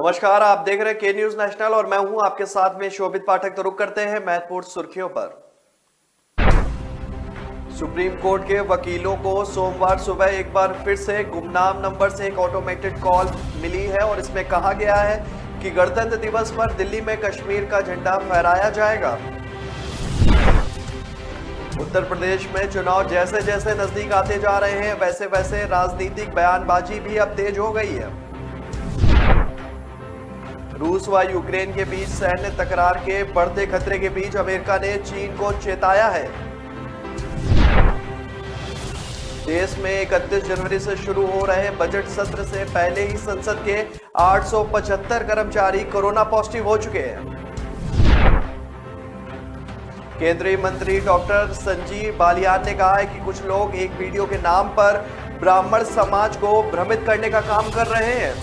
नमस्कार, आप देख रहे हैं के न्यूज नेशनल और मैं हूं आपके साथ में शोभित पाठक। तो रुक करते हैं महत्वपूर्ण सुर्खियों पर। सुप्रीम कोर्ट के वकीलों को सोमवार सुबह एक बार फिर से गुमनाम नंबर से एक ऑटोमेटेड कॉल मिली है और इसमें कहा गया है कि गणतंत्र दिवस पर दिल्ली में कश्मीर का झंडा फहराया जाएगा। उत्तर प्रदेश में चुनाव जैसे जैसे नजदीक आते जा रहे हैं वैसे वैसे राजनीतिक बयानबाजी भी अब तेज हो गई है। रूस व यूक्रेन के बीच सैन्य तकरार के बढ़ते खतरे के बीच अमेरिका ने चीन को चेताया है। देश में 31 जनवरी से शुरू हो रहे बजट सत्र से पहले ही संसद के 875 कर्मचारी कोरोना पॉजिटिव हो चुके हैं। केंद्रीय मंत्री डॉक्टर संजीव बालियान ने कहा है कि कुछ लोग एक वीडियो के नाम पर ब्राह्मण समाज को भ्रमित करने का काम कर रहे हैं।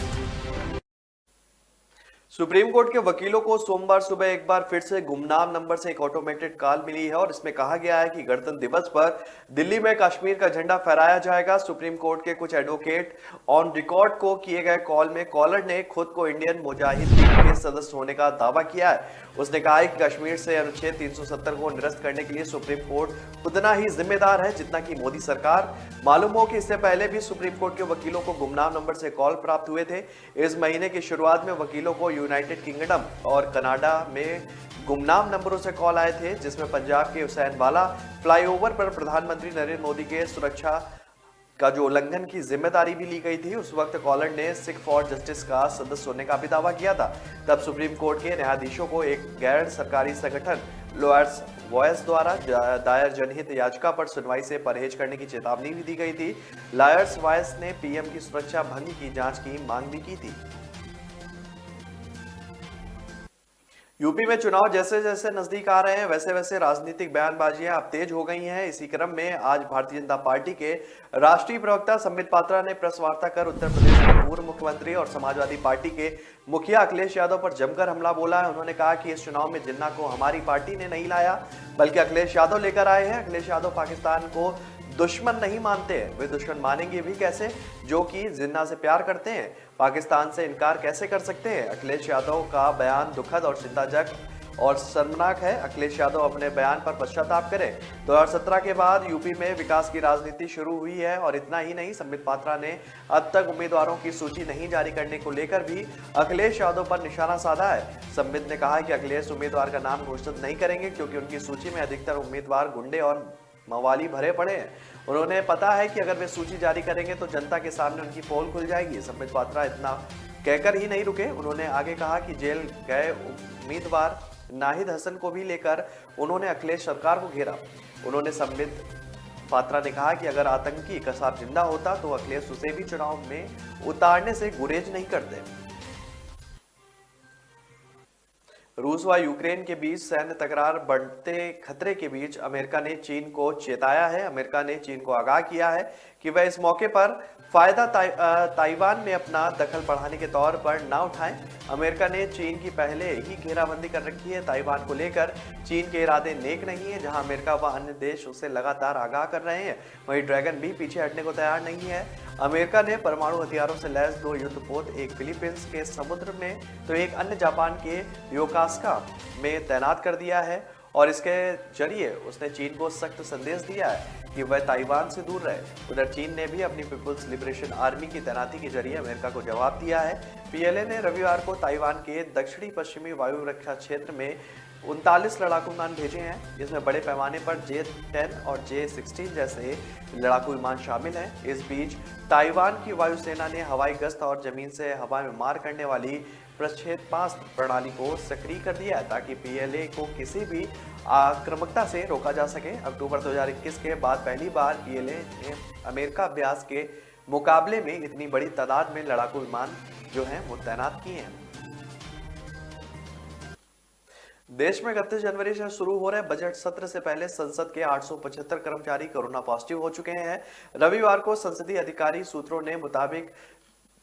सुप्रीम कोर्ट के वकीलों को सोमवार सुबह एक बार फिर से गुमनाम नंबर से एक ऑटोमेटेड कॉल मिली है और इसमें कहा गया है कि गणतंत्र दिवस पर दिल्ली में कश्मीर का झंडा फहराया जाएगा। सुप्रीम कोर्ट के कुछ एडवोकेट ऑन रिकॉर्ड को किए गए कॉल में कॉलर ने खुद को इंडियन मुजाहिदीन के सदस्य होने का दावा किया है। उसने कहा है कि कश्मीर से अनुच्छेद 370 को निरस्त करने के लिए सुप्रीम कोर्ट उतना ही जिम्मेदार है जितना कि मोदी सरकार। मालूम हो कि इससे पहले भी सुप्रीम कोर्ट के वकीलों को गुमनाम नंबर से कॉल प्राप्त हुए थे। इस महीने की शुरुआत में वकीलों को यूनाइटेड किंगडम और कनाडा में गुमनाम नंबरों से कॉल आए थे, जिसमें पंजाब के हुसैन वाला फ्लाईओवर पर प्रधानमंत्री नरेंद्र मोदी के सुरक्षा का जो उल्लंघन की जिम्मेदारी भी ली गई थी। उस वक्त कॉलर ने सिख फॉर जस्टिस का सदस्य होने का भी दावा किया था। तब सुप्रीम कोर्ट के न्यायाधीशों को एक गैर सरकारी संगठन लॉयर्स वॉयस द्वारा दायर जनहित याचिका पर सुनवाई से परहेज करने की चेतावनी भी दी गई थी। लॉयर्स वॉयस ने पीएम की सुरक्षा भंग की जांच की मांग भी की थी। यूपी में चुनाव जैसे जैसे नजदीक आ रहे हैं वैसे वैसे राजनीतिक बयानबाजियां अब तेज हो गई हैं। इसी क्रम में आज भारतीय जनता पार्टी के राष्ट्रीय प्रवक्ता संबित पात्रा ने प्रेस वार्ता कर उत्तर प्रदेश के पूर्व मुख्यमंत्री और समाजवादी पार्टी के मुखिया अखिलेश यादव पर जमकर हमला बोला है। उन्होंने कहा कि इस चुनाव में जिन्ना को हमारी पार्टी ने नहीं लाया बल्कि अखिलेश यादव लेकर आए हैं। अखिलेश यादव पाकिस्तान को दुश्मन नहीं मानते, वे दुश्मन मानेंगे भी कैसे जो कि जिन्ना से प्यार करते हैं। पाकिस्तान से इनकार कैसे कर सकते हैं। अखिलेश यादव का बयान दुखद और चिंताजनक और शर्मनाक है। अखिलेश यादव अपने बयान पर पश्चाताप करें। 2017 के बाद यूपी में विकास की राजनीति शुरू हुई है और इतना ही नहीं, संबित पात्रा ने अब तक उम्मीदवारों की सूची नहीं जारी करने को लेकर भी अखिलेश यादव पर निशाना साधा है। संबित ने कहा कि अखिलेश उम्मीदवार का नाम घोषित नहीं करेंगे क्योंकि उनकी सूची में अधिकतर उम्मीदवार गुंडे और मवाली भरे पड़े हैं। उन्होंने पता है कि अगर वे सूची जारी करेंगे तो जनता के सामने उनकी पोल खुल जाएगी। संबित पात्रा इतना कहकर ही नहीं रुके। उन्होंने आगे कहा कि जेल गए उम्मीदवार नाहिद हसन को भी लेकर उन्होंने अखिलेश सरकार को घेरा। उन्होंने संबित पात्रा ने कहा कि अगर आतंकी कसाब जिंदा होता तो अखिलेश उसे भी चुनाव में उतारने से गुरेज नहीं करते। रूस व यूक्रेन के बीच सैन्य तकरार बढ़ते खतरे के बीच अमेरिका ने चीन को चेताया है। अमेरिका ने चीन को आगाह किया है कि वह इस मौके पर फायदा ताइवान में अपना दखल बढ़ाने के तौर पर ना उठाएं। अमेरिका ने चीन की पहले ही घेराबंदी कर रखी है। ताइवान को लेकर चीन के इरादे नेक नहीं है। जहां अमेरिका व अन्य देश उसे लगातार आगाह कर रहे हैं, वहीं ड्रैगन भी पीछे हटने को तैयार नहीं है। अमेरिका ने परमाणु हथियारों से लैस 2 युद्धपोत, एक फिलीपींस के समुद्र में तो एक अन्य जापान के योकास्का में तैनात कर दिया है और इसके जरिए उसने चीन को सख्त संदेश दिया है कि वह ताइवान से दूर रहे। उधर चीन ने भी अपनी पीपुल्स लिबरेशन आर्मी की तैनाती के जरिए अमेरिका को जवाब दिया है। पीएलए ने रविवार को ताइवान के दक्षिणी पश्चिमी वायु रक्षा क्षेत्र में 39 लड़ाकू विमान भेजे हैं। इसमें बड़े पैमाने पर J-10 और J-16 जैसे लड़ाकू विमान शामिल हैं। इस बीच ताइवान की वायुसेना ने हवाई गश्त और जमीन से हवा में मार करने वाली प्रक्षेपास्त्र प्रणाली को सक्रिय कर दिया है ताकि पीएलए को किसी भी आक्रामकता से रोका जा सके। अक्टूबर 2021 के बाद पहली बार पीएलए ने अमेरिका अभ्यास के मुकाबले में इतनी बड़ी तादाद में लड़ाकू विमान जो हैं वो तैनात किए हैं। देश में 31 जनवरी से शुरू हो रहे बजट सत्र से पहले संसद के 875 कर्मचारी कोरोना पॉजिटिव हो चुके हैं। रविवार को संसदीय अधिकारी सूत्रों ने मुताबिक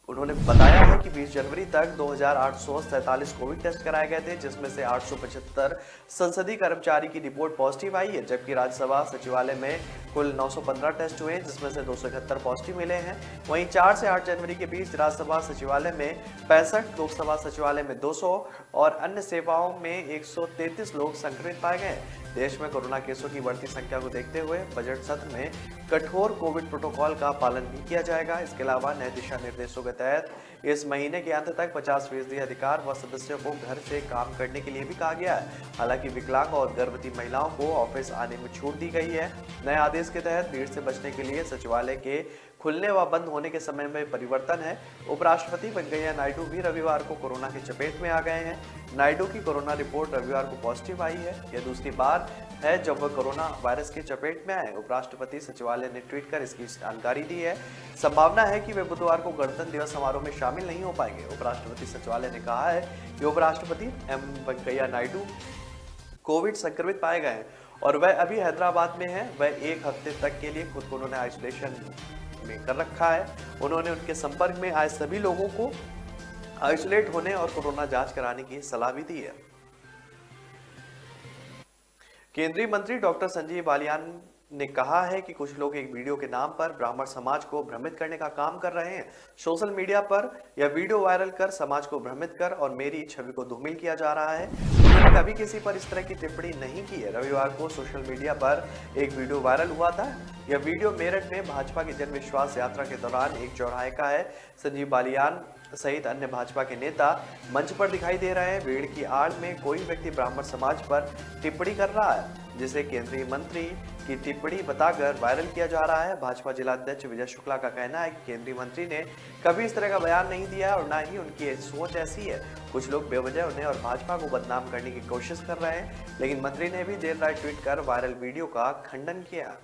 उन्होंने बताया है कि 20 जनवरी तक 2,847 कोविड टेस्ट कराए गए थे, जिसमें से 875 संसदीय कर्मचारी की रिपोर्ट पॉजिटिव आई है, जबकि राज्यसभा सचिवालय में कुल 915 टेस्ट हुए, जिसमें से 271 पॉजिटिव मिले हैं। वहीं 4 से 8 जनवरी के बीच राज्यसभा सचिवालय में 65, लोकसभा सचिवालय में 200 और अन्य सेवाओं में 133 लोग संक्रमित पाए गए। देश में कोरोना केसों की बढ़ती संख्या को देखते हुए बजट सत्र में कठोर कोविड प्रोटोकॉल का पालन भी किया जाएगा। इसके अलावा नए दिशा निर्देशों के तहत इस महीने के अंत तक 50% अधिकार व सदस्यों को घर से काम करने के लिए भी कहा गया है। हालांकि विकलांग और गर्भवती महिलाओं को ऑफिस आने में छूट दी गई है। नए आदेश के तहत भीड़ से बचने के लिए सचिवालय के खुलने व बंद होने के समय में परिवर्तन है। उपराष्ट्रपति वेंकैया नायडू भी रविवार को कोरोना की चपेट में आ गए हैं। नायडू की कोरोना रिपोर्ट रविवार को पॉजिटिव आई है। यह दूसरी बार है जब वह कोरोना वायरस की चपेट में आए। उपराष्ट्रपति सचिवालय ने ट्वीट कर इसकी जानकारी दी है। संभावना है कि वे बुधवार को गणतंत्र दिवस समारोह में शामिल नहीं हो पाएंगे। उपराष्ट्रपति सचिवालय ने कहा है कि उपराष्ट्रपति वेंकैया नायडू कोविड संक्रमित पाए गए हैं और वह अभी हैदराबाद में है। वह एक हफ्ते तक के लिए खुद को उन्होंने आइसोलेशन में कर रखा है। उन्होंने उनके संपर्क में आए सभी लोगों को आइसोलेट होने और कोरोना जांच कराने की सलाह भी दी है। केंद्रीय मंत्री डॉक्टर संजीव बालियान ने कहा है कि कुछ लोग एक वीडियो के नाम पर ब्राह्मण समाज को भ्रमित करने का काम कर रहे हैं। सोशल मीडिया पर यह वीडियो वायरल कर समाज को भ्रमित कर और मेरी छवि को धूमिल किया जा रहा है। उन्होंने कभी किसी पर इस तरह की टिप्पणी नहीं की है। रविवार को सोशल मीडिया पर एक वीडियो वायरल हुआ था। यह वीडियो मेरठ में भाजपा की जन विश्वास यात्रा के दौरान एक चौराहे का है। संजीव बालियान सहित अन्य भाजपा के नेता मंच पर दिखाई दे रहे हैं। भीड़ की आड़ में कोई व्यक्ति ब्राह्मण समाज पर टिप्पणी कर रहा है, जिसे केंद्रीय मंत्री की टिप्पणी बताकर वायरल किया जा रहा है। भाजपा जिलाध्यक्ष विजय शुक्ला का कहना है कि केंद्रीय मंत्री ने कभी इस तरह का बयान नहीं दिया है और ना ही उनकी सोच ऐसी है। कुछ लोग बेवजह उन्हें और भाजपा को बदनाम करने की कोशिश कर रहे हैं, लेकिन मंत्री ने भी देर रात ट्वीट कर वायरल वीडियो का खंडन किया।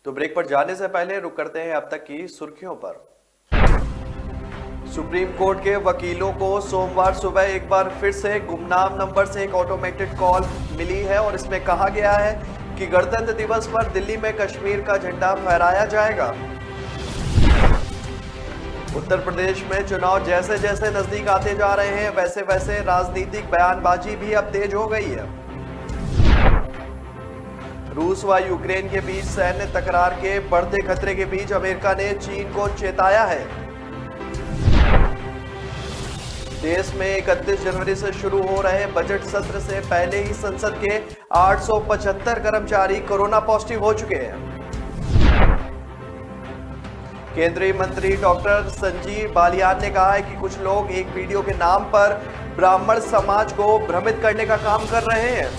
तो ब्रेक पर जाने से पहले रुक करते हैं अब तक की सुर्खियों पर। सुप्रीम कोर्ट के वकीलों को सोमवार सुबह एक बार फिर से गुमनाम नंबर से एक ऑटोमेटेड कॉल मिली है और इसमें कहा गया है कि गणतंत्र दिवस पर दिल्ली में कश्मीर का झंडा फहराया जाएगा। उत्तर प्रदेश में चुनाव जैसे जैसे नजदीक आते जा रहे हैं, वैसे वैसे राजनीतिक बयानबाजी भी अब तेज हो गई है। रूस व यूक्रेन के बीच सैन्य तकरार के बढ़ते खतरे के बीच अमेरिका ने चीन को चेताया है। देश में 31 जनवरी से शुरू हो रहे बजट सत्र से पहले ही संसद के 875 कर्मचारी कोरोना पॉजिटिव हो चुके हैं। केंद्रीय मंत्री डॉक्टर संजीव बालियान ने कहा है कि कुछ लोग एक वीडियो के नाम पर ब्राह्मण समाज को भ्रमित करने का काम कर रहे हैं।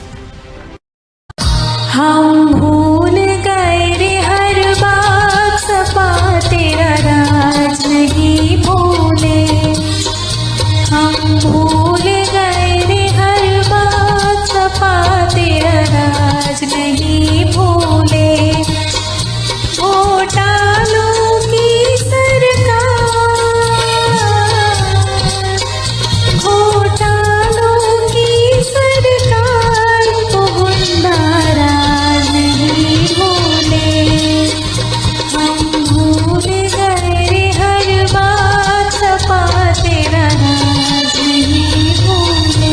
हम भूल गए रे हर बात, सपा तेरा राज नहीं भूले। हम भूल गए रे हर बात, सपा तेरा राज नहीं भूले। घोटालों की सरकार, घोटालों की सरकार को गुंडा राज नहीं भूले। हम भूल गए रे हर बात, सपा तेरा राज नहीं भूले।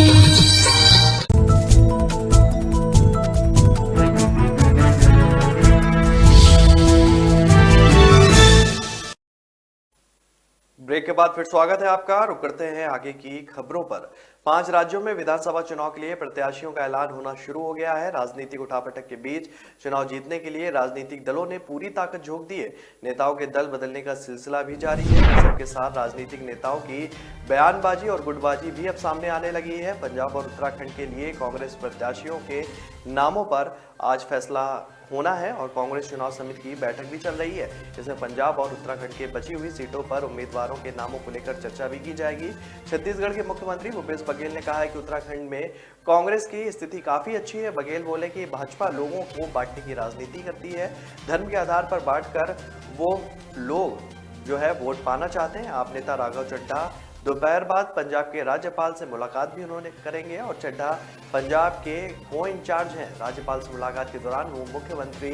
ब्रेक के बाद फिर स्वागत है आपका। रुक करते हैं आगे की खबरों पर। 5 राज्यों में विधानसभा चुनाव के लिए प्रत्याशियों का ऐलान होना शुरू हो गया है। राजनीतिक उठापटक के बीच चुनाव जीतने के लिए राजनीतिक दलों ने पूरी ताकत झोंक दी है। नेताओं के दल बदलने का सिलसिला भी जारी है। सबके साथ राजनीतिक नेताओं की बयानबाजी और गुटबाजी भी अब सामने आने लगी है। पंजाब और उत्तराखंड के लिए कांग्रेस प्रत्याशियों के नामों पर आज फैसला होना है और कांग्रेस चुनाव समिति की बैठक भी चल रही है। इसमें पंजाब और उत्तराखंड के बची हुई सीटों पर उम्मीदवारों के नामों को लेकर चर्चा भी की जाएगी। छत्तीसगढ़ के मुख्यमंत्री भूपेश बघेल ने कहा है कि उत्तराखंड में कांग्रेस की स्थिति काफी अच्छी है। बघेल बोले कि भाजपा लोगों को बांटने की राजनीति करती है। धर्म के आधार पर बांटकर वो लोग जो है वोट पाना चाहते हैं। आप नेता राघव चड्ढा दोपहर बाद पंजाब के राज्यपाल से मुलाकात भी उन्होंने करेंगे और चड्ढा पंजाब के को इंचार्ज हैं। राज्यपाल से मुलाकात के दौरान वो मुख्यमंत्री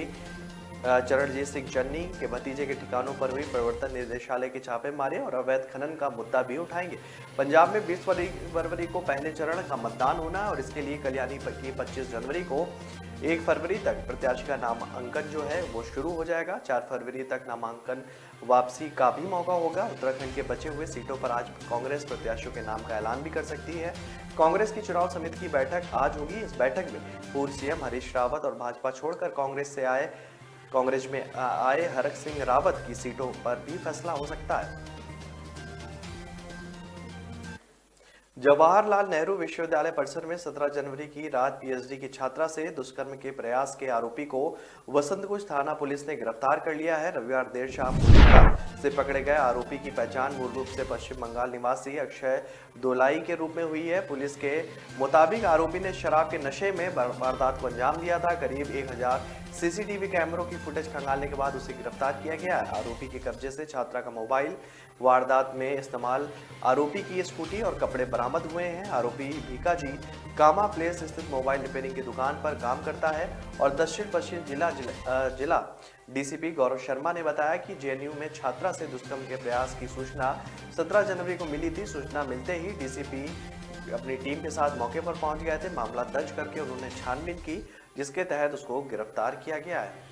चरणजीत सिंह चन्नी के भतीजे के ठिकानों पर हुई प्रवर्तन निदेशालय के छापेमारी और अवैध खनन का मुद्दा भी उठाएंगे। पंजाब में 20 फरवरी को पहले चरण का मतदान होना है और इसके लिए कल यानी कि 25 जनवरी को 1 फरवरी तक प्रत्याशी का नामांकन जो है वो शुरू हो जाएगा। 4 फरवरी तक नामांकन वापसी का भी मौका होगा। उत्तराखंड के बचे हुए सीटों पर आज कांग्रेस प्रत्याशियों के नाम का ऐलान भी कर सकती है। कांग्रेस की चुनाव समिति की बैठक आज होगी। इस बैठक में पूर्व सीएम हरीश रावत और भाजपा छोड़कर कांग्रेस में आए हरक सिंह रावत की सीटों पर भी फैसला हो सकता है। जवाहरलाल नेहरू विश्वविद्यालय परिसर में 17 जनवरी की रात पीएचडी की छात्रा से दुष्कर्म के प्रयास के आरोपी को वसंतकुंज थाना पुलिस ने गिरफ्तार कर लिया है। रविवार देर शाम से पकड़े गए आरोपी की पहचान मूल रूप से पश्चिम बंगाल निवासी अक्षय दोलाई के रूप में हुई है। पुलिस के मुताबिक आरोपी ने शराब के नशे में वारदात को अंजाम दिया था। करीब 1000 सीसीटीवी कैमरों की फुटेज खंगालने के बाद उसे गिरफ्तार किया गया है। आरोपी के कब्जे से छात्रा का मोबाइल, वारदात में इस्तेमाल आरोपी की स्कूटी और कपड़े बरामद हुए हैं। आरोपी भीकाजी कामा प्लेस स्थित मोबाइल रिपेयरिंग की दुकान पर काम करता है और दक्षिण पश्चिम जिला डीसीपी गौरव शर्मा ने बताया कि जेएनयू में छात्रा से दुष्कर्म के प्रयास की सूचना 17 जनवरी को मिली थी। सूचना मिलते ही डीसीपी अपनी टीम के साथ मौके पर पहुंच गए थे। मामला दर्ज करके उन्होंने छानबीन की, जिसके तहत उसको गिरफ्तार किया गया है।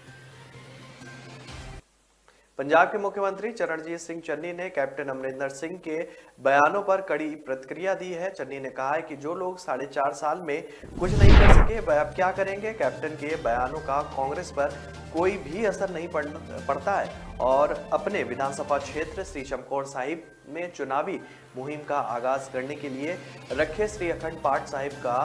पंजाब के मुख्यमंत्री चरणजीत सिंह चन्नी ने कैप्टन अमरिंदर सिंह के बयानों पर कड़ी प्रतिक्रिया दी है। चन्नी ने कहा है कि जो लोग 4.5 साल में कुछ नहीं कर सके वह अब क्या करेंगे। कैप्टन के बयानों का कांग्रेस पर कोई भी असर नहीं पड़ता है और अपने विधानसभा क्षेत्र श्री चमकौर साहिब में चुनावी मुहिम का आगाज करने के लिए रखे श्री अखंड पाठ साहिब का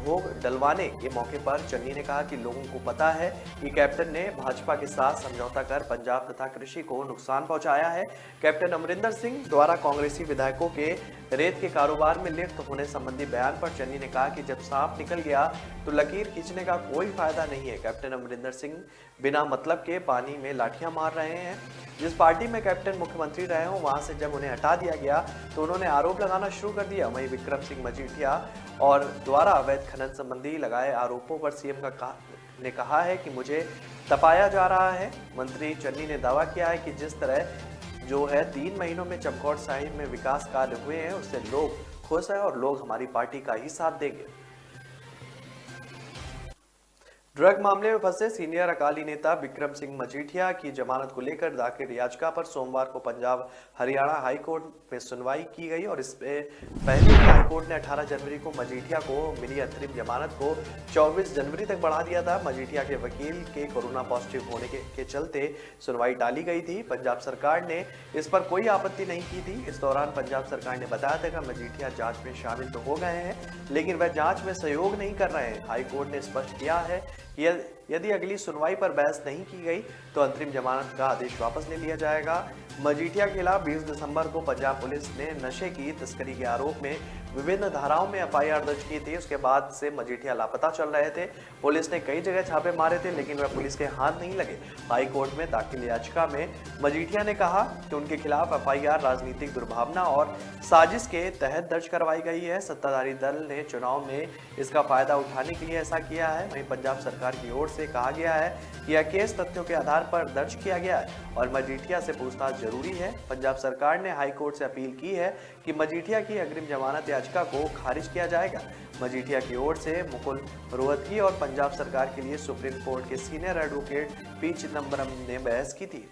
भोग डलवाने के मौके पर चन्नी ने कहा कि लोगों को पता है कि कैप्टन ने भाजपा के साथ समझौता कर पंजाब तथा कृषि को नुकसान पहुंचाया है। कैप्टन अमरिंदर सिंह द्वारा कांग्रेसी विधायकों के रेत के कारोबार में लिप्त होने संबंधी बयान पर चन्नी ने कहा कि जब सांप निकल गया तो लकीर खींचने का कोई फायदा नहीं है। कैप्टन अमरिंदर सिंह बिना मतलब के पानी में लाठियां मार रहे हैं। जिस पार्टी में कैप्टन मुख्यमंत्री रहे हो वहां से जब उन्हें हटा दिया गया तो उन्होंने आरोप लगाना शुरू कर दिया। वहीं विक्रम सिंह मजीठिया और द्वारा अवैध खनन संबंधी लगाए आरोपों पर सीएम ने कहा है कि मुझे तपाया जा रहा है। मंत्री चन्नी ने दावा किया है कि जिस तरह जो है 3 महीनों में चमकौर साहिब में विकास कार्य हुए हैं उससे लोग खुश हैं और लोग हमारी पार्टी का ही साथ देंगे। ड्रग मामले में फंसे सीनियर अकाली नेता विक्रम सिंह मजीठिया की जमानत को लेकर दाखिल याचिका पर सोमवार को पंजाब हरियाणा हाईकोर्ट में सुनवाई की गई और इससे पहले हाईकोर्ट ने 18 जनवरी को मजीठिया को मिली अंतरिम जमानत को 24 जनवरी तक बढ़ा दिया था। मजीठिया के वकील के कोरोना पॉजिटिव होने के चलते सुनवाई टाली गई थी। पंजाब सरकार ने इस पर कोई आपत्ति नहीं की थी। इस दौरान पंजाब सरकार ने बताया था कि मजीठिया जांच में शामिल तो हो गए हैं लेकिन वह जांच में सहयोग नहीं कर रहे हैं। हाईकोर्ट ने स्पष्ट किया है यदि अगली सुनवाई पर बहस नहीं की गई तो अंतरिम जमानत का आदेश वापस ले लिया जाएगा। मजीठिया के खिलाफ 20 दिसंबर को पंजाब पुलिस ने नशे की तस्करी के आरोप में विभिन्न धाराओं में एफआईआर दर्ज की थी। उसके बाद से मजीठिया लापता चल रहे थे। पुलिस ने कई जगह छापे मारे थे लेकिन वह पुलिस के हाथ नहीं लगे। हाईकोर्ट में दाखिल याचिका में मजीठिया ने कहा कि उनके खिलाफ एफआईआर राजनीतिक दुर्भावना और साजिश के तहत दर्ज करवाई गई है। सत्ताधारी दल ने चुनाव में इसका फायदा उठाने के लिए ऐसा किया है। वहीं पंजाब सरकार की ओर से कहा गया है कि यह केस तथ्यों के आधार पर दर्ज किया गया है और मजीठिया से पूछताछ जरूरी है। पंजाब सरकार ने हाईकोर्ट से अपील की है कि मजीठिया की अग्रिम जमानत याचिका को खारिज किया जाएगा। मजीठिया की ओर से मुकुल रोहतगी और पंजाब सरकार के लिए सुप्रीम कोर्ट के सीनियर एडवोकेट पी चिदम्बरम ने बहस की थी।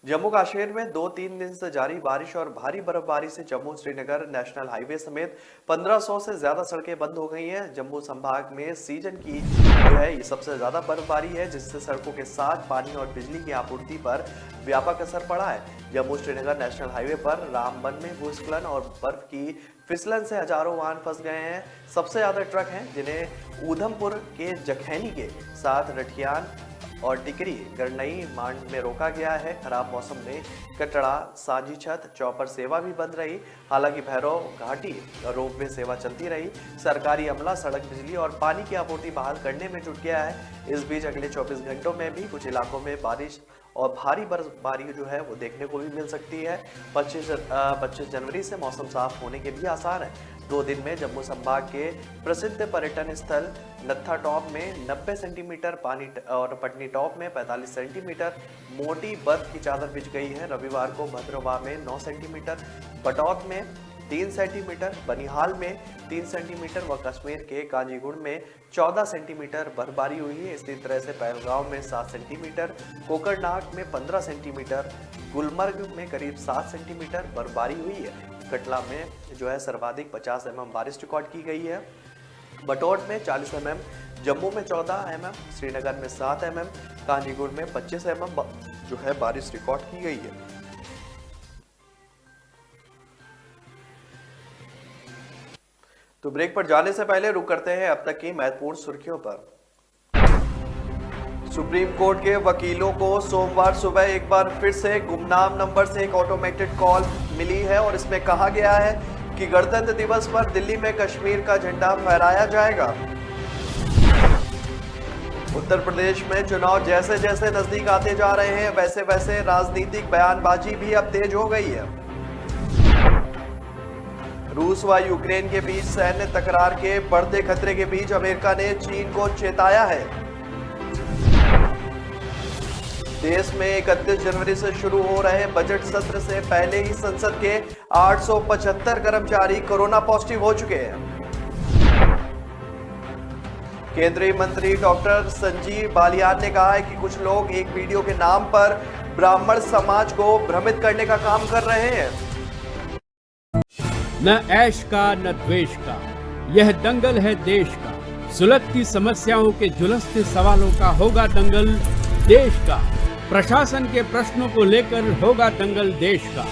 जम्मू कश्मीर में 2-3 दिन से जारी बारिश और भारी बर्फबारी से जम्मू श्रीनगर नेशनल हाईवे समेत 1500 से ज्यादा सड़कें बंद हो गई हैं। जम्मू संभाग में सीजन की जो है ये सबसे ज्यादा बर्फबारी है जिससे सड़कों के साथ पानी और बिजली की आपूर्ति पर व्यापक असर पड़ा है। जम्मू श्रीनगर नेशनल हाईवे पर रामबन में भूस्खलन और बर्फ की फिसलन से हजारों वाहन फंस गए हैं। सबसे ज्यादा ट्रक हैं जिन्हें ऊधमपुर के जखैनी के साथ रठियान और टिकरी गरनई मांड में रोका गया है। खराब मौसम में कटड़ा साजी छत चौपर सेवा भी बंद रही। हालांकि भैरव घाटी रोपवे सेवा चलती रही। सरकारी अमला सड़क बिजली और पानी की आपूर्ति बहाल करने में जुट गया है। इस बीच अगले 24 घंटों में भी कुछ इलाकों में बारिश और भारी बर्फबारी जो है वो देखने को भी मिल सकती है। 25 जनवरी से मौसम साफ होने के भी आसार हैं। 2 दिन में जम्मू संभाग के प्रसिद्ध पर्यटन स्थल नत्था टॉप में 90 सेंटीमीटर पानी और पटनी टॉप में 45 सेंटीमीटर मोटी बर्फ की चादर बिछ गई है। रविवार को भद्रवाह में 9 सेंटीमीटर, बटौत में 3 सेंटीमीटर, बनिहाल में 3 सेंटीमीटर व कश्मीर के काजीगुंड में 14 सेंटीमीटर बर्फबारी हुई है। इसी तरह से पहलगांव में 7 सेंटीमीटर, कोकरनाग में 15 सेंटीमीटर, गुलमर्ग में करीब 7 सेंटीमीटर बर्फबारी हुई है। कटला में जो है सर्वाधिक 50 mm बारिश रिकॉर्ड की गई है। बटौट में 40 mm, जम्मू में 14 mm, श्रीनगर में 7 mm, काजीगुंड में 25 mm जो है बारिश रिकॉर्ड की गई है। तो ब्रेक पर जाने से पहले रुक करते हैं अब तक की महत्वपूर्ण सुर्खियों पर। सुप्रीम कोर्ट के वकीलों को सोमवार सुबह एक बार फिर से गुमनाम नंबर से एक ऑटोमेटेड कॉल मिली है और इसमें कहा गया है कि गणतंत्र दिवस पर दिल्ली में कश्मीर का झंडा फहराया जाएगा। उत्तर प्रदेश में चुनाव जैसे जैसे नजदीक आते जा रहे हैं वैसे वैसे राजनीतिक बयानबाजी भी अब तेज हो गई है। रूस व यूक्रेन के बीच सैन्य तकरार के बढ़ते खतरे के बीच अमेरिका ने चीन को चेताया है। देश में 31 जनवरी से शुरू हो रहे बजट सत्र से पहले ही संसद के 875 कर्मचारी कोरोना पॉजिटिव हो चुके हैं। केंद्रीय मंत्री डॉक्टर संजीव बालियान ने कहा है कि कुछ लोग एक वीडियो के नाम पर ब्राह्मण समाज को भ्रमित करने का काम कर रहे हैं। न ऐश का न द्वेष का, यह दंगल है देश का। सुलगती समस्याओं के जुलसते सवालों का होगा दंगल देश का। प्रशासन के प्रश्नों को लेकर होगा दंगल देश का।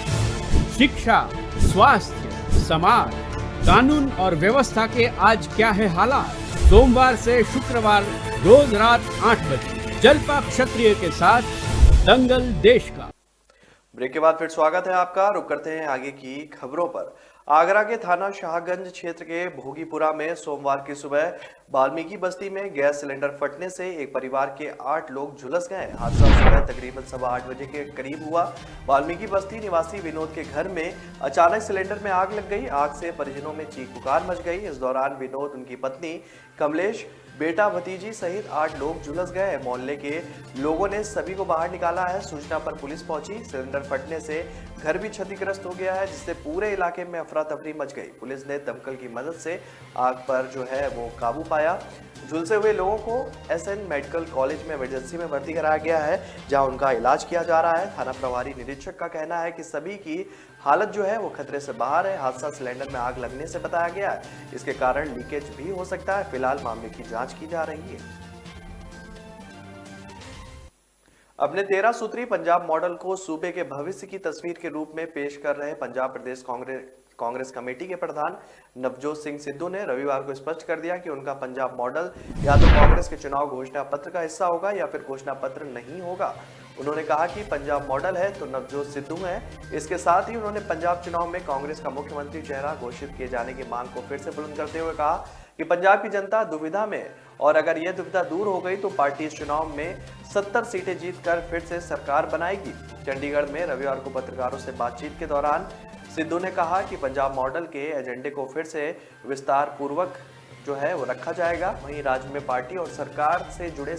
शिक्षा, स्वास्थ्य, समाज, कानून और व्यवस्था के आज क्या है हालात। सोमवार से शुक्रवार रोज रात 8 बजे जलपा क्षत्रिय के साथ दंगल देश का। ब्रेक के बाद फिर स्वागत है आपका। रुक करते हैं आगे की खबरों पर। आगरा के थाना शाहगंज क्षेत्र के भोगीपुरा में सोमवार की सुबह वाल्मीकि बस्ती में गैस सिलेंडर फटने से एक परिवार के 8 लोग झुलस गए। हादसा सुबह तकरीबन 8:15 बजे के करीब हुआ। वाल्मीकि बस्ती निवासी विनोद के घर में अचानक सिलेंडर में आग लग गई। आग से परिजनों में चीख पुकार मच गई। इस दौरान विनोद, उनकी पत्नी कमलेश, बेटा, भतीजी सहित 8 लोग झुलस गए। मोहल्ले के लोगों ने सभी को बाहर निकाला है। सूचना पर पुलिस पहुंची। सिलेंडर फटने से घर भी क्षतिग्रस्त हो गया है, जिससे पूरे इलाके में अफरा तफरी मच गई। पुलिस ने दमकल की मदद से आग पर जो है वो काबू पाया। झुलसे हुए लोगों को एसएन मेडिकल कॉलेज में इमरजेंसी में भर्ती कराया गया है, जहां उनका इलाज किया जा रहा है। थाना प्रभारी निरीक्षक का कहना है कि सभी की हालत जो है वो खतरे से बाहर है। हादसा सिलेंडर में आग लगने से बताया गया है। इसके कारण लीकेज भी हो सकता है। फिलहाल मामले की जांच की जा रही है। अपने 13 सूत्री पंजाब मॉडल को सूबे के भविष्य की तस्वीर के रूप में पेश कर रहे पंजाब प्रदेश कांग्रेस कमेटी के प्रधान नवजोत सिंह सिद्धू ने रविवार को स्पष्ट कर दिया कि उनका पंजाब मॉडल या तो कांग्रेस के चुनाव घोषणा पत्र का हिस्सा होगा या फिर घोषणा पत्र नहीं होगा। उन्होंने कहा कि पंजाब मॉडल है तो नवजोत सिद्धू है। इसके साथ ही उन्होंने पंजाब चुनाव में कांग्रेस का मुख्यमंत्री चेहरा घोषित किए जाने की मांग को फिर से बुलंद करते हुए कहा कि पंजाब की जनता दुविधा में और अगर यह दुविधा दूर हो गई तो पार्टी इस चुनाव में 70 सीटें जीतकर फिर से सरकार बनाएगी। चंडीगढ़ में रविवार को पत्रकारों से बातचीत के दौरान सिद्धू ने कहा कि पंजाब मॉडल के एजेंडे को फिर से विस्तार पूर्वक जो है वो रखा जाएगा। वहीं राज्य में पार्टी और सरकार से जुड़े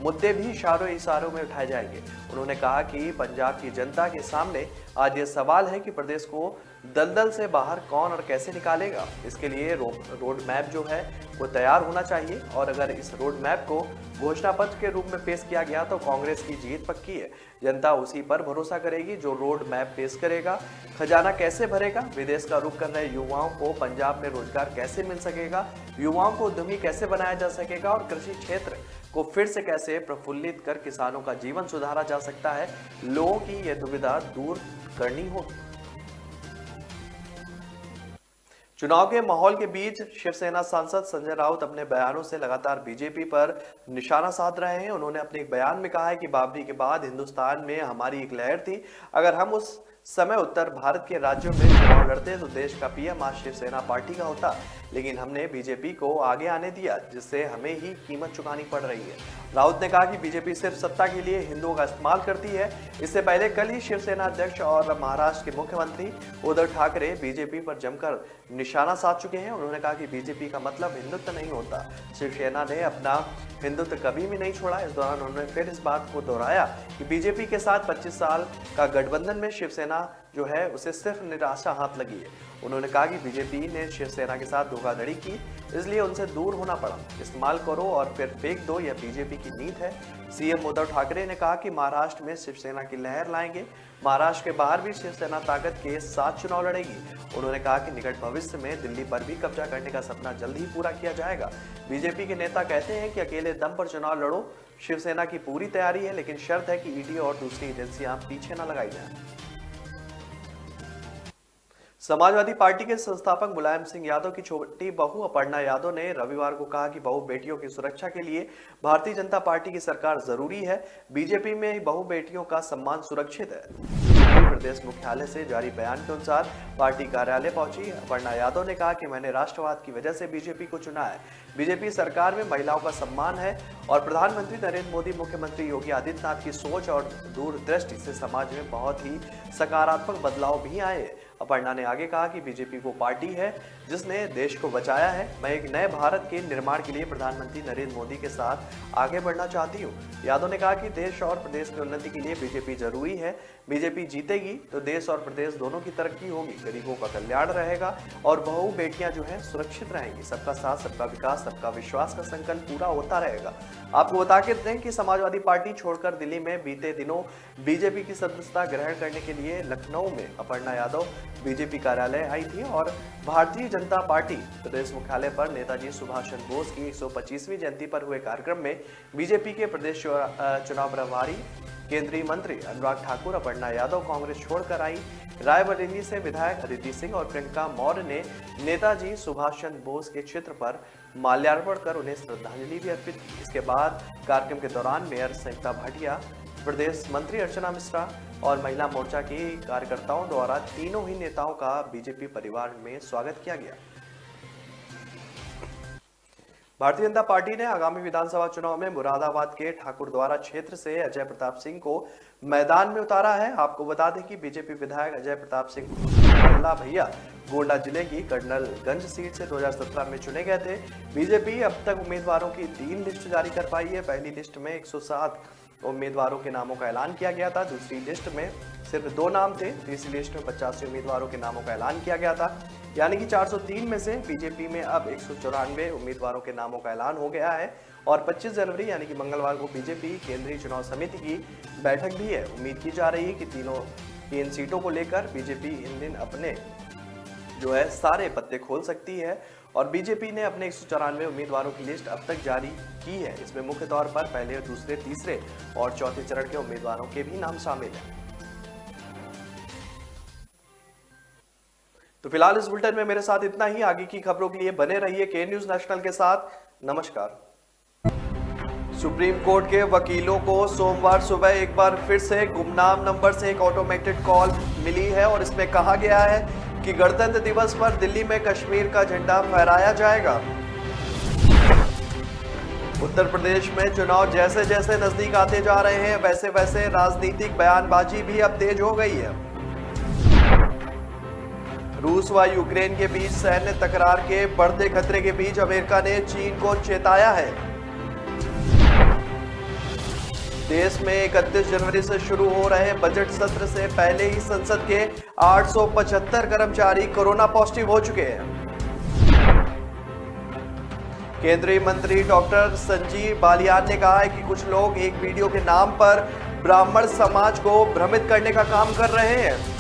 मुद्दे भी इशारों में उठाए जाएंगे। उन्होंने कहा कि पंजाब की जनता के सामने आज ये सवाल है कि प्रदेश को दलदल से बाहर कौन और कैसे निकालेगा। इसके लिए रोड मैप जो है वो तैयार होना चाहिए और अगर इस रोड मैप को घोषणा पत्र के रूप में पेश किया गया तो कांग्रेस की जीत पक्की है। जनता उसी पर भरोसा करेगी जो रोड मैप पेश करेगा। खजाना कैसे भरेगा, विदेश का रुख कर रहे युवाओं को पंजाब में रोजगार कैसे मिल सकेगा, युवाओं को उद्यमी कैसे बनाया जा सकेगा और कृषि क्षेत्र को फिर से कैसे प्रफुल्लित कर किसानों का जीवन सुधारा जा सकता है, लोगों की यह दुविधा दूर करनी होगी। चुनाव के माहौल के बीच शिवसेना सांसद संजय राउत अपने बयानों से लगातार बीजेपी पर निशाना साध रहे हैं। उन्होंने अपने एक बयान में कहा है कि बाबरी के बाद हिंदुस्तान में हमारी एक लहर थी। अगर हम उस समय उत्तर भारत के राज्यों में चुनाव लड़ते तो देश का पीएम आज शिवसेना पार्टी का होता। लेकिन हमने बीजेपी को आगे आने दिया, जिससे हमें ही कीमत चुकानी पड़ रही है। राउत ने कहा कि बीजेपी सिर्फ सत्ता के लिए हिंदुओं का इस्तेमाल करती है। इससे पहले कल ही शिवसेना अध्यक्ष और महाराष्ट्र के मुख्यमंत्री उद्धव ठाकरे बीजेपी पर जमकर निशाना साध चुके हैं। उन्होंने कहा कि बीजेपी का मतलब हिंदुत्व नहीं होता। शिवसेना ने अपना हिंदुत्व कभी भी नहीं छोड़ा। इस दौरान उन्होंने फिर इस बात को दोहराया कि बीजेपी के साथ 25 साल का गठबंधन में शिवसेना जो है उसे सिर्फ निराशा हाथ लगी है। उन्होंने कहा कि बीजेपी ने शिवसेना के साथ धोखाधड़ी की, इसलिए उनसे दूर होना पड़ा। इस्तेमाल करो और फिर फेंक दो, यह बीजेपी की नीति है। सीएम उद्धव ठाकरे ने कहा कि महाराष्ट्र में शिवसेना की लहर लाएंगे। महाराष्ट्र के बाहर भी शिवसेना ताकत के साथ चुनाव लड़ेगी। उन्होंने कहा कि निकट भविष्य में दिल्ली पर भी कब्जा करने का सपना जल्द ही पूरा किया जाएगा। बीजेपी के नेता कहते हैं कि अकेले दम पर चुनाव लड़ो। शिवसेना की पूरी तैयारी है, लेकिन शर्त है कि ईडी और दूसरी एजेंसियां पीछे न लगाई जाएं। समाजवादी पार्टी के संस्थापक मुलायम सिंह यादव की छोटी बहू अपर्णा यादव ने रविवार को कहा कि बहू बेटियों की सुरक्षा के लिए भारतीय जनता पार्टी की सरकार जरूरी है। बीजेपी में बहू बेटियों का सम्मान सुरक्षित है। बीजेपी प्रदेश मुख्यालय से जारी बयान के अनुसार पार्टी कार्यालय पहुंची अपर्णा यादव ने कहा कि मैंने राष्ट्रवाद की वजह से बीजेपी को चुना है। बीजेपी सरकार में महिलाओं का सम्मान है और प्रधानमंत्री नरेंद्र मोदी, मुख्यमंत्री योगी आदित्यनाथ की सोच और दूरदृष्टि से समाज में बहुत ही सकारात्मक बदलाव भी आए हैं। अपर्णा ने आगे कहा कि बीजेपी वो पार्टी है जिसने देश को बचाया है। मैं एक नए भारत के निर्माण के लिए प्रधानमंत्री नरेंद्र मोदी के साथ आगे बढ़ना चाहती हूँ। यादव ने कहा कि देश और प्रदेश की उन्नति के लिए बीजेपी जरूरी है। बीजेपी जीतेगी तो देश और प्रदेश दोनों की तरक्की होगी, गरीबों का कल्याण रहेगा और बहू बेटियां जो है सुरक्षित रहेंगी। सबका साथ, सबका विकास, सबका विश्वास का संकल्प पूरा होता रहेगा। आपको बता के दें कि समाजवादी पार्टी छोड़कर दिल्ली में बीते दिनों बीजेपी की सदस्यता ग्रहण करने के लिए लखनऊ में अपर्णा यादव बीजेपी कार्यालय आई थी और भारतीय जनता पार्टी प्रदेश मुख्यालय पर नेताजी सुभाष चंद्र बोस की 125वीं जयंती पर हुए कार्यक्रम में बीजेपी के प्रदेश चुनाव प्रभारी केंद्रीय मंत्री अनुराग ठाकुर, अपर्णा यादव कांग्रेस छोड़कर आई, रायबरेली से विधायक अदिति सिंह और प्रियंका मौर्य ने नेताजी सुभाष चंद्र बोस के चित्र पर माल्यार्पण कर उन्हें श्रद्धांजलि भी अर्पित की। इसके बाद कार्यक्रम के दौरान मेयर संयुक्ता भाटिया, प्रदेश मंत्री अर्चना मिश्रा और महिला मोर्चा के कार्यकर्ताओं द्वारा तीनों ही नेताओं का बीजेपी परिवार में स्वागत किया गया। भारतीय जनता पार्टी ने आगामी विधानसभा चुनाव में मुरादाबाद के ठाकुर द्वारा क्षेत्र से अजय प्रताप सिंह को मैदान में उतारा है। आपको बता दें कि बीजेपी विधायक अजय प्रताप सिंह अल्लाह भैया गोंडा जिले की कर्नलगंज सीट से 2017 में चुने गए थे। बीजेपी अब तक उम्मीदवारों की 3 लिस्ट जारी कर पाई है। पहली लिस्ट में 107 उम्मीदवारों के नामों का ऐलान किया गया था। दूसरी लिस्ट में सिर्फ 2 नाम थे। तीसरी लिस्ट में 85 उम्मीदवारों के नामों का ऐलान किया गया था। यानी कि 403 में से बीजेपी में अब 194 उम्मीदवारों के नामों का ऐलान हो गया है और 25 जनवरी यानी कि मंगलवार को बीजेपी केंद्रीय चुनाव समिति की बैठक भी है। उम्मीद की जा रही है कि तीन सीटों को लेकर बीजेपी इन दिन अपने जो है सारे पत्ते खोल सकती है और बीजेपी ने अपने 194 उम्मीदवारों की लिस्ट अब तक जारी की है। इसमें मुख्य तौर पर पहले, दूसरे, तीसरे और चौथे चरण के उम्मीदवारों के भी नाम शामिल हैं। तो फिलहाल इस बुलेटिन में मेरे साथ इतना ही। आगे की खबरों के लिए बने रहिए के न्यूज नेशनल के साथ। नमस्कार। सुप्रीम कोर्ट के वकीलों को सोमवार सुबह एक बार फिर से गुमनाम नंबर से एक ऑटोमेटेड कॉल मिली है और इसमें कहा गया है कि गणतंत्र दिवस पर दिल्ली में कश्मीर का झंडा फहराया जाएगा। उत्तर प्रदेश में चुनाव जैसे जैसे नजदीक आते जा रहे हैं वैसे वैसे राजनीतिक बयानबाजी भी अब तेज हो गई है। रूस व यूक्रेन के बीच सैन्य तकरार के बढ़ते खतरे के बीच अमेरिका ने चीन को चेताया है। देश में 31 जनवरी से शुरू हो रहे बजट सत्र से पहले ही संसद के 875 कर्मचारी कोरोना पॉजिटिव हो चुके हैं। केंद्रीय मंत्री डॉक्टर संजीव बालियान ने कहा है कि कुछ लोग एक वीडियो के नाम पर ब्राह्मण समाज को भ्रमित करने का काम कर रहे हैं।